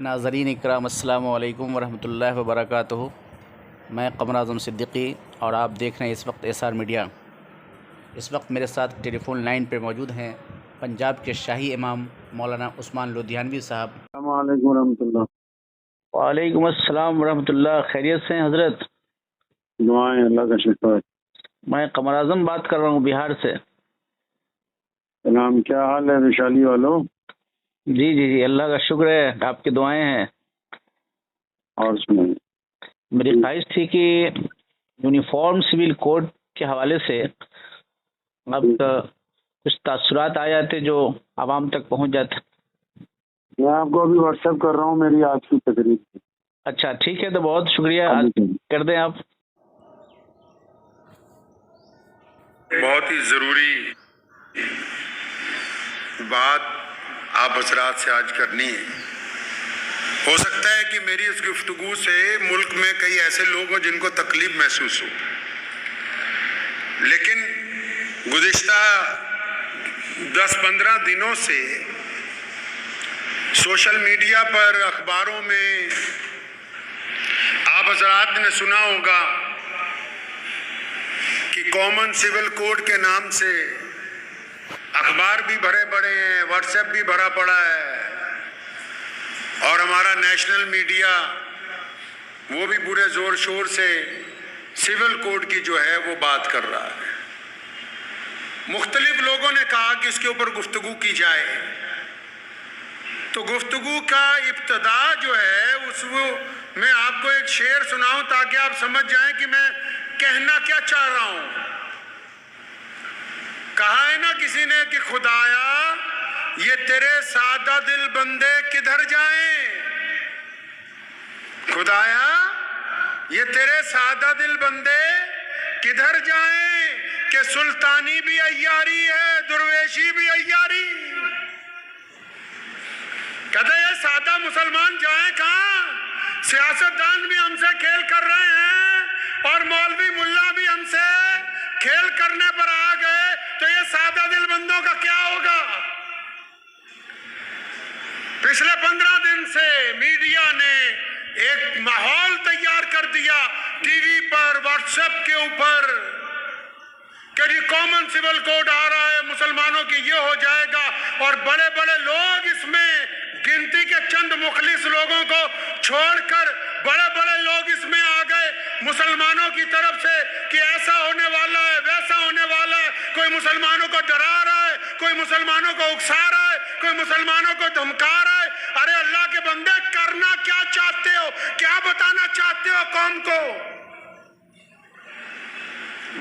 ناظرین اکرام السلام علیکم ورحمۃ اللہ وبرکاتہ۔ میں قمر اعظم صدیقی اور آپ دیکھ رہے ہیں اس وقت SR میڈیا۔ اس وقت میرے ساتھ ٹیلی فون لائن پہ موجود ہیں پنجاب کے شاہی امام مولانا عثمان لدھیانوی صاحب۔ السلام علیکم ورحمۃ اللہ۔ وعلیکم السلام ورحمۃ اللہ۔ خیریت سے ہیں حضرت؟ دعائیں، اللہ کا شکر ہے۔ میں قمر اعظم بات کر رہا ہوں بہار سے۔ سلام، کیا حال ہے ویشالی والوں؟ جی جی جی، اللہ کا شکر ہے، آپ کی دعائیں ہیں۔ اور سنائیں۔ میری خواہش تھی کہ یونیفارم سول کوڈ کے حوالے سے اب کچھ تاثرات آ جاتے جو عوام تک پہنچ جاتے۔ میں آپ کو ابھی واٹس ایپ کر رہا ہوں میری آج کی تقریر۔ اچھا ٹھیک ہے، تو بہت شکریہ، کر دیں آپ۔ بہت ہی ضروری بات آپ حضرات سے آج کرنی ہے۔ ہو سکتا ہے کہ میری اس گفتگو سے ملک میں کئی ایسے لوگ ہوں جن کو تکلیف محسوس ہو، لیکن گزشتہ 10-15 دنوں سے سوشل میڈیا پر، اخباروں میں آپ حضرات نے سنا ہوگا کہ کامن سول کوڈ کے نام سے اخبار بھی بھرے پڑے ہیں، واٹس ایپ بھی بھرا پڑا ہے، اور ہمارا نیشنل میڈیا وہ بھی پورے زور شور سے سول کوڈ کی جو ہے وہ بات کر رہا ہے۔ مختلف لوگوں نے کہا کہ اس کے اوپر گفتگو کی جائے، تو گفتگو کا ابتدا جو ہے اس میں آپ کو ایک شعر سناؤں تاکہ آپ سمجھ جائیں کہ میں کہنا کیا چاہ رہا ہوں۔ کہا ہے نا کسی نے کہ خدایا یہ تیرے سادہ دل بندے کدھر جائیں، خدایا یہ تیرے سادہ دل بندے کدھر جائیں، کہ سلطانی بھی عیاری ہے، درویشی بھی عیاری۔ کہتے یہ سادہ مسلمان جائیں کہاں؟ سیاستدان بھی ہم سے کھیل کر رہے ہیں اور مولوی ملا بھی ہم سے کھیل کرنے پر آ گئے، تو یہ سادہ دل بندوں کا کیا ہوگا؟ پچھلے 15 دن سے میڈیا نے ایک ماحول تیار کر دیا ٹی وی پر، واٹس ایپ کے اوپر، کہ یہ کامن سول کوڈ آ رہا ہے، مسلمانوں کی یہ ہو جائے گا، اور بڑے بڑے لوگ اس میں، گنتی کے چند مخلص لوگوں کو چھوڑ کر بڑے بڑے لوگ اس میں آ گئے مسلمانوں کی طرف سے کہ ایسا ہونے والا ہے، ویسا ہونے والا ہے۔ کوئی مسلمانوں کو ڈرا رہا ہے، کوئی مسلمانوں کو اکسا رہا ہے، کوئی مسلمانوں کو دھمکا رہا ہے۔ ارے اللہ کے بندے، کرنا کیا چاہتے ہو؟ کیا بتانا چاہتے ہو قوم کو؟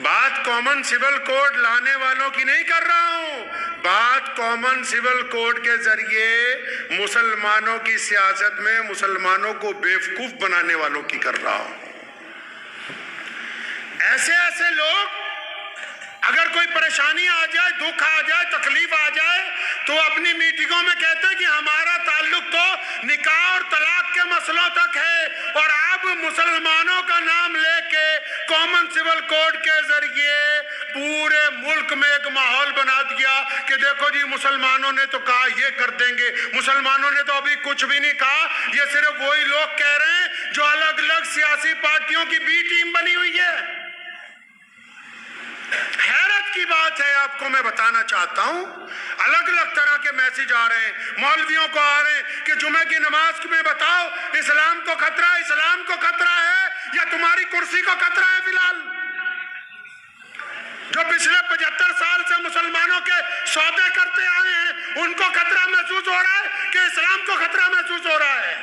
بات کامن سول کوڈ لانے والوں کی نہیں کر رہا ہوں، بات کامن سول کوڈ کے ذریعے مسلمانوں کی سیاست میں مسلمانوں کو بیوقوف بنانے والوں کی کر رہا ہوں۔ ایسے لوگ اگر کوئی پریشانی آ جائے، دکھ آ جائے، تکلیف آ جائے، تو اپنی میٹنگوں میں کہتے ہیں کہ ہمارا تعلق تو نکاح اور طلاق کے مسئلوں تک ہے، اور آپ مسلمانوں کا نام لے کے کامن سول کوڈ کے ذریعے پورے ملک میں ایک ماحول بنا دیا کہ دیکھو جی مسلمانوں نے تو کہا یہ کر دیں گے، مسلمانوں نے تو ابھی کچھ بھی نہیں کہا، یہ صرف وہی لوگ کہہ رہے ہیں جو الگ الگ سیاسی پارٹیوں کی بی ٹیم بنی ہوئی ہے۔ حیرت کی بات ہے، آپ کو میں بتانا چاہتا ہوں، الگ الگ طرح کے میسج آ رہے ہیں، مولویوں کو آ رہے ہیں کہ جمعہ کی نماز میں بتاؤ اسلام کو خطرہ ہے، اسلام کو خطرہ ہے یا تمہاری کرسی کو خطرہ ہے؟ فی الحال جو پچھلے 75 سال سے مسلمانوں کے سودے کرتے آئے ہیں ان کو خطرہ محسوس ہو رہا ہے کہ اسلام کو خطرہ محسوس ہو رہا ہے؟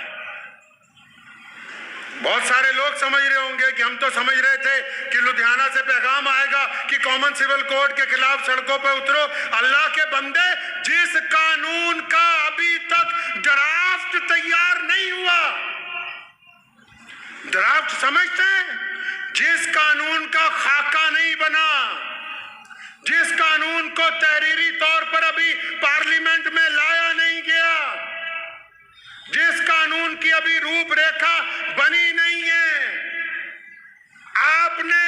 بہت سارے لوگ سمجھ رہے ہوں گے کہ ہم تو سمجھ رہے تھے کہ لدھیانہ سے پیغام آئے گا کہ کامن سول کوڈ کے خلاف سڑکوں پہ اترو۔ اللہ کے بندے، جس قانون کا ابھی تک ڈرافٹ تیار نہیں ہوا، ڈرافٹ سمجھتے ہیں، جس قانون کا خاکہ نہیں بنا، جس قانون کو تحریری طور پر ابھی پارلیمنٹ میں لایا نہیں گیا، جس قانون کی ابھی روپ ریکھا بنی نہیں ہے، آپ نے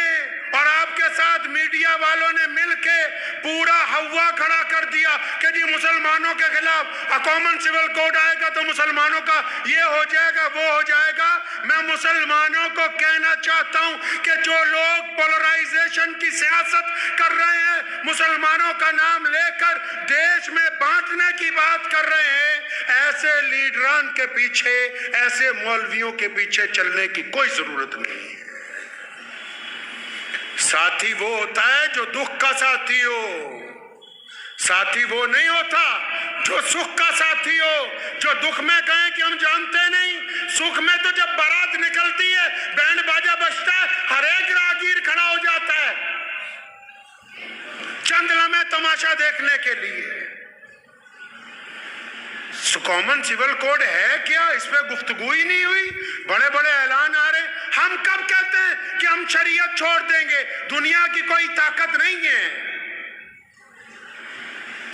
اور آپ کے ساتھ میڈیا मीडिया वालों ने मिलके पूरा हवा खड़ा कर दिया कि जी मुसलमानों के खिलाफ कॉमन सिविल कोड आएगा तो मुसलमानों का ये हो जाएगा, वो हो जाएगा। मैं मुसलमानों को कहना चाहता हूं कि जो लोग पोलराइजेशन की सियासत कर रहे हैं, मुसलमानों का नाम लेकर देश में बांटने की बात कर रहे हैं, ऐसे लीडरान के पीछे, ऐसे मौलवियों के पीछे चलने की कोई जरूरत नहीं है। साथी वो होता है जो दुख का साथी हो, साथी वो नहीं होता जो सुख का साथी हो। जो दुख में कहे कि हम जानते नहीं, सुख में तो जब बारात निकलती है, बैंड बाजा बजता है, हर एक राहगीर खड़ा हो जाता है चंद लम्हे तमाशा देखने के लिए। कॉमन सिविल कोड है क्या? इस पे गुफ्तगू ही नहीं हुई। बड़े बड़े ऐलान आ रहे। हम कब कहते हैं कि हम शरीयत छोड़ देंगे? दुनिया की कोई ताकत नहीं है।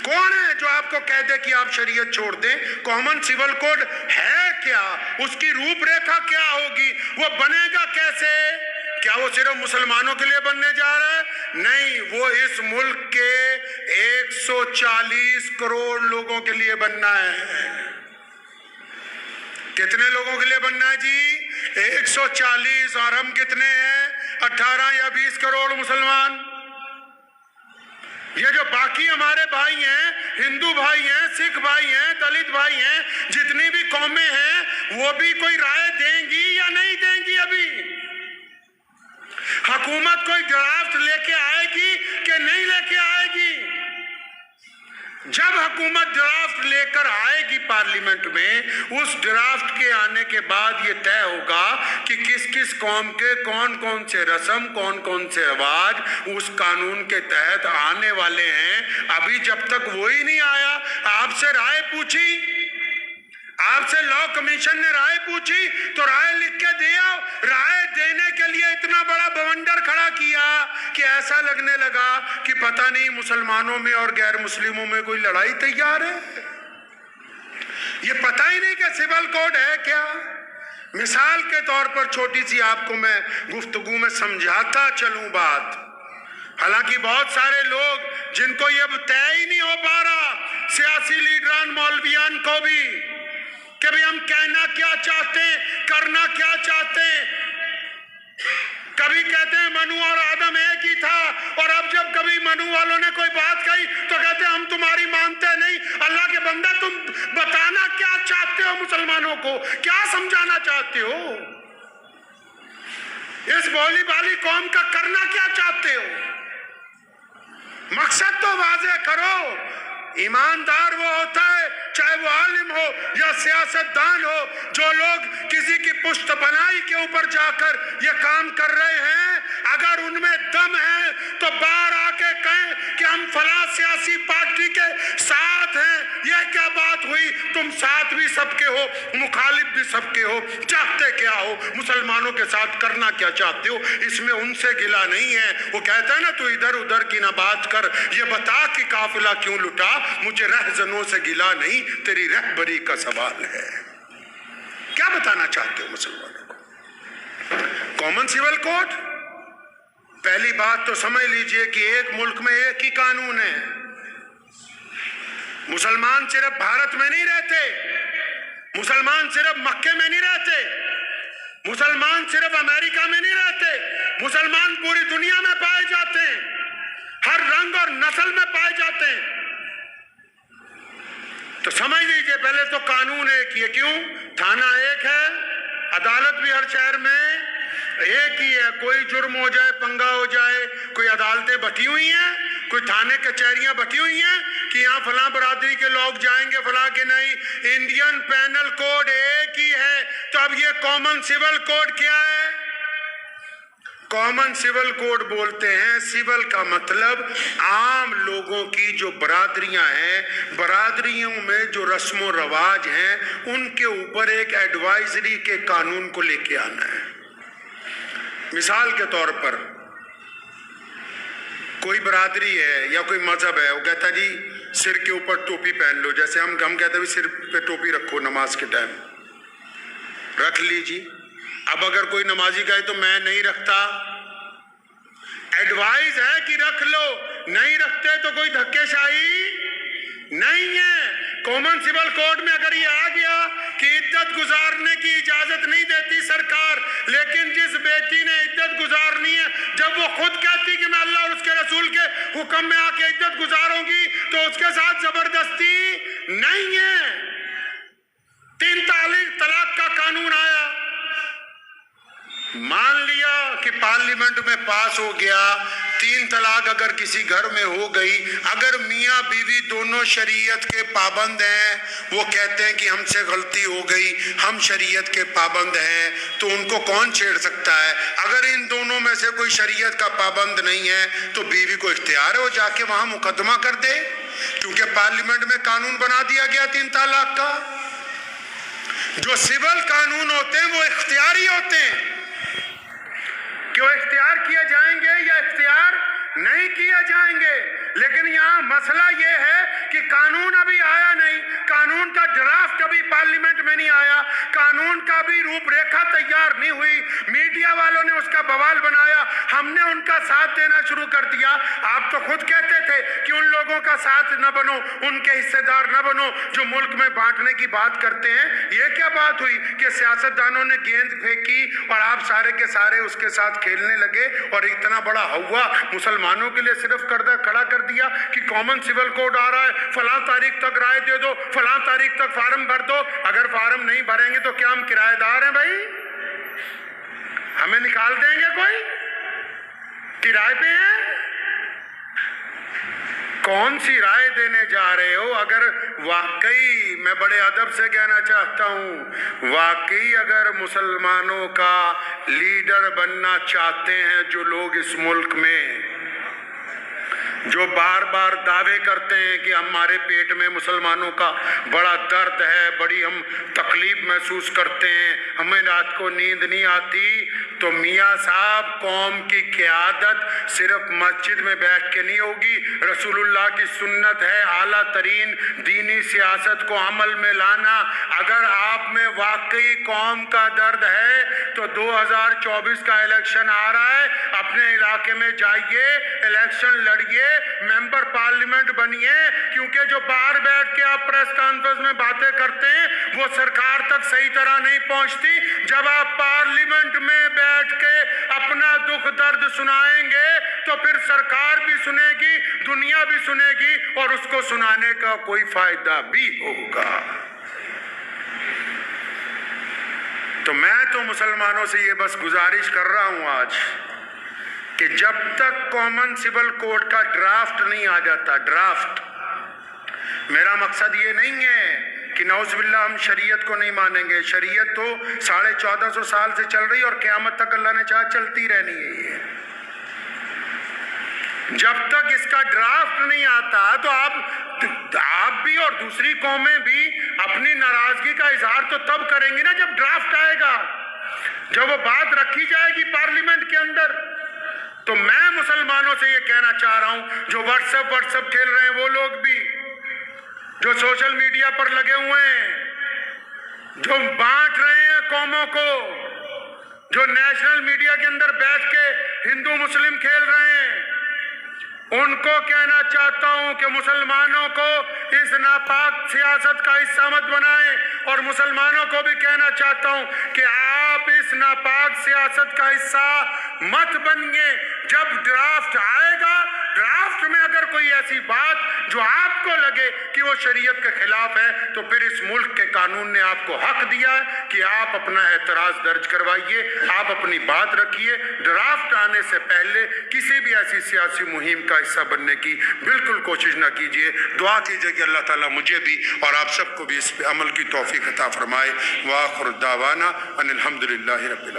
कौन है जो आपको कह दे कि आप शरीयत छोड़ दें? कॉमन सिविल कोड है क्या? उसकी रूपरेखा क्या होगी? वो बनेगा कैसे? क्या वो सिर्फ मुसलमानों के लिए बनने जा रहा है? नहीं, वो इस मुल्क के 140 करोड़ लोगों के लिए बनना है। कितने लोगों के लिए बनना है जी? 140। और हम कितने हैं? 18 या 20 करोड़ मुसलमान। ये जो बाकी हमारे भाई हैं, हिंदू भाई हैं, सिख भाई हैं, दलित भाई हैं, जितनी भी कौमें हैं, वो भी कोई राय देंगी या नहीं देंगी? अभी हुकूमत कोई ड्राफ्ट लेके आएगी कि नहीं लेके आएगी? जब हुकूमत ड्राफ्ट लेकर आएगी पार्लियामेंट में, उस ड्राफ्ट के आने के बाद ये तय होगा कि किस किस कौम के कौन कौन से रस्म, कौन कौन से रिवाज उस कानून के तहत आने वाले हैं। अभी जब तक वो ही नहीं आया, आपसे राय पूछी, आपसे लॉ कमीशन ने राय पूछी तो राय लिख के दिया। राय देने के लिए इतना बड़ा बवंडर खड़ा किया कि ऐसा लगने लगा कि पता नहीं मुसलमानों में और गैर मुस्लिमों में कोई लड़ाई तैयार है। ये पता ही नहीं कि सिविल कोड है क्या। मिसाल के तौर पर छोटी सी आपको मैं गुफ्तगू में समझाता चलूं बात। हालांकि बहुत सारे लोग जिनको ये तय ही नहीं हो पा रहा, सियासी लीडरान मौलवियान को भी, कि भाई हम कहना क्या चाहते हैं, करना क्या चाहते हैं। कभी कहते हैं मनु और आदम एक ही था, और अब जब कभी मनु वालों ने कोई बात कही तो कहते हैं हम तुम्हारी मानते नहीं। अल्लाह के बंदा, तुम बताना क्या चाहते हो मुसलमानों को? क्या समझाना चाहते हो? इस भोली भाली कौम का करना क्या चाहते हो? मकसद तो वाज़ेह करो। ईमानदार वो होता है, चाहे वो आलिम हो या सियासतदान हो, जो लोग किसी की पुश्त बनाई के ऊपर जाकर ये काम कर रहे हैं। अगर उनमें दम है तो बाहर आके कहें कि हम फलां सियासी पार्टी के साथ हैं। ये क्या बात हुई? तुम साथ भी सबके हो, मुखालिफ भी सबके हो, चाहते क्या हो? मुसलमानों के साथ करना क्या चाहते हो? इसमें उनसे गिला नहीं है। वो कहता है ना, तू इधर उधर की ना बात कर, ये बता कि काफिला क्यों लुटा। मुझे रहजनों से गिला नहीं, तेरी रहबरी का सवाल है। क्या बताना चाहते हो मुसलमानों को? कॉमन सिविल कोड, पहली बात तो समझ लीजिए कि एक मुल्क में एक ही कानून है। मुसलमान सिर्फ भारत में नहीं रहते, मुसलमान सिर्फ मक्के में नहीं रहते, मुसलमान सिर्फ अमेरिका में नहीं रहते, मुसलमान पूरी दुनिया में पाए जाते हैं, हर रंग और नस्ल में पाए जाते हैं। तो समझ लीजिए पहले तो कानून एक ही है। क्यों? थाना एक है, अदालत भी हर शहर में एक ही है। कोई जुर्म हो जाए, पंगा हो जाए, कोई अदालतें बटी हुई हैं, कोई थाने कचहरियां बटी हुई हैं कि यहाँ फलां बरादरी के लोग जाएंगे, फलां के नहीं। इंडियन पैनल कोड एक ही है। तो अब ये कॉमन सिविल कोड क्या है? कॉमन सिविल कोड बोलते हैं, सिविल का मतलब आम लोगों की जो बरादरियां हैं, बरादरियों में जो रस्मो रवाज हैं, उनके ऊपर एक एडवाइजरी के कानून को लेके आना है। मिसाल के तौर पर कोई बरादरी है या कोई मजहब है, वो कहता जी सिर के ऊपर टोपी पहन लो। जैसे हम कहते हैं सिर पे टोपी रखो नमाज के टाइम, रख लीजिए। अब अगर कोई नमाजी कहे तो मैं नहीं रखता, एडवाइस है कि रख लो, नहीं रखते तो कोई धक्केशाही नहीं है। कॉमन सिविल कोड में अगर ये आ गया कि इद्दत गुजारने की इजाजत नहीं देती सरकार, लेकिन जिस बेटी ने इद्दत गुजारनी है, जब वो खुद कहती कि मैं अल्लाह और उसके रसूल के हुक्म में आके इद्दत गुजारूंगी, तो उसके साथ जबरदस्ती नहीं है। 3 तलाक का कानून आया, मान लिया कि पार्लियामेंट में पास हो गया, 3 तलाक अगर किसी घर में हो गई, अगर मियाँ बीवी दोनों शरीयत के पाबंद हैं, वो कहते हैं कि हमसे गलती हो गई, हम शरीयत के पाबंद हैं, तो उनको कौन छेड़ सकता है? अगर इन दोनों में से कोई शरीयत का पाबंद नहीं है, तो बीवी को इख्तियार है वो जाके वहां मुकदमा कर दे, क्योंकि पार्लियामेंट में कानून बना दिया गया 3 तलाक का। जो सिविल कानून होते हैं वो इख्तियारी होते हैं, कि वो इख्तियार किए जाएंगे या इख्तियार नहीं किए जाएंगे। लेकिन यहाँ मसला ये है कि कानून अभी आया नहीं, कानून का ड्राफ्ट अभी पार्लियामेंट में नहीं आया, कानून का भी रूपरेखा तैयार नहीं हुई, मीडिया वालों ने उसका बवाल बनाया, हमने उनका साथ देना शुरू कर दिया। आप तो खुद कहते थे कि उन लोगों का साथ न बनो, उनके हिस्सेदार न बनो जो मुल्क में बांटने की बात करते हैं। ये क्या बात हुई कि सियासतदानों ने गेंद फेंकी और आप सारे के सारे उसके साथ खेलने लगे, और इतना बड़ा हवा मुसलमानों के लिए सिर्फ खड़ा कर दिया कि कॉमन सिविल कोड आ रहा है, फलां तारीख तक राय दे दो, फलां तारीख तक फार्म भर दो। अगर फार्म नहीं भरेंगे तो क्या हम किराएदार हैं भाई? हमें निकाल देंगे कोई? किराए पे हैं? कौन सी राय देने जा रहे हो? अगर वाकई, मैं बड़े अदब से कहना चाहता हूं, वाकई अगर मुसलमानों का लीडर बनना चाहते हैं जो लोग इस मुल्क में, जो बार बार दावे करते हैं कि हमारे पेट में मुसलमानों का बड़ा दर्द है, बड़ी हम तकलीफ महसूस करते हैं, हमें रात को नींद नहीं आती, तो मियाँ साहब कौम की क़यादत सिर्फ मस्जिद में बैठ के नहीं होगी। रसूलुल्लाह की सुन्नत है आला तरीन दीनी सियासत को अमल में लाना। अगर आप में वाकई कौम का दर्द है तो 2024 का इलेक्शन आ रहा है, अपने इलाके में जाइए, इलेक्शन लड़िए, मेंबर पार्लियामेंट बनिए, क्योंकि जो बाहर बैठ के आप प्रेस कॉन्फ्रेंस में बातें करते हैं वो सरकार तक सही तरह नहीं पहुंचती। जब आप पार्लियामेंट में बैठ के अपना दुख दर्द सुनाएंगे तो फिर सरकार भी सुनेगी, दुनिया भी सुनेगी, और उसको सुनाने का कोई फायदा भी होगा। तो मैं तो मुसलमानों से ये बस गुजारिश कर रहा हूं आज कि जब तक कॉमन सिविल कोड का ड्राफ्ट नहीं आ जाता, ड्राफ्ट, मेरा मकसद ये नहीं है कि नौज़बिल्लाह हम शरीयत को नहीं मानेंगे। शरीयत तो 1450 साल से चल रही और क़यामत तक अल्लाह ने चाहा चलती रहनी है। ये जब तक इसका ड्राफ्ट नहीं आता तो आप भी और दूसरी कौमें भी अपनी नाराजगी का इजहार तो तब करेंगी ना जब ड्राफ्ट आएगा, जब वो बात रखी जाएगी पार्लियामेंट के अंदर। तो मैं मुसलमानों से ये कहना चाह रहा हूं, जो व्हाट्सएप खेल रहे हैं वो लोग भी, जो सोशल मीडिया पर लगे हुए हैं, जो बांट रहे हैं कौमों को, जो नेशनल मीडिया के अंदर बैठ के हिंदू मुस्लिम खेल रहे हैं, उनको कहना चाहता हूं कि मुसलमानों को इस नापाक सियासत का हिस्सा मत बनाएं, और मुसलमानों को भी कहना चाहता हूं कि आप इस नापाक सियासत का हिस्सा मत बनिए। जब ड्राफ्ट आएगा, ड्राफ्ट में अगर कोई ऐसी बात जो आपको लगे कि वो शरीयत के खिलाफ है, तो फिर इस मुल्क के कानून ने आपको हक दिया है कि आप अपना एतराज दर्ज करवाइए, आप अपनी बात रखिए। ड्राफ्ट आने से पहले किसी भी ऐसी सियासी मुहिम का हिस्सा बनने की बिल्कुल कोशिश ना कीजिए। दुआ कीजिए कि अल्लाह ताला मुझे भी और आप सबको भी इस पे अमल की तौफीक अता फरमाए। व आखिर दावाना अनिल हम्दुलिल्लाहि रब्बिल आलमीन।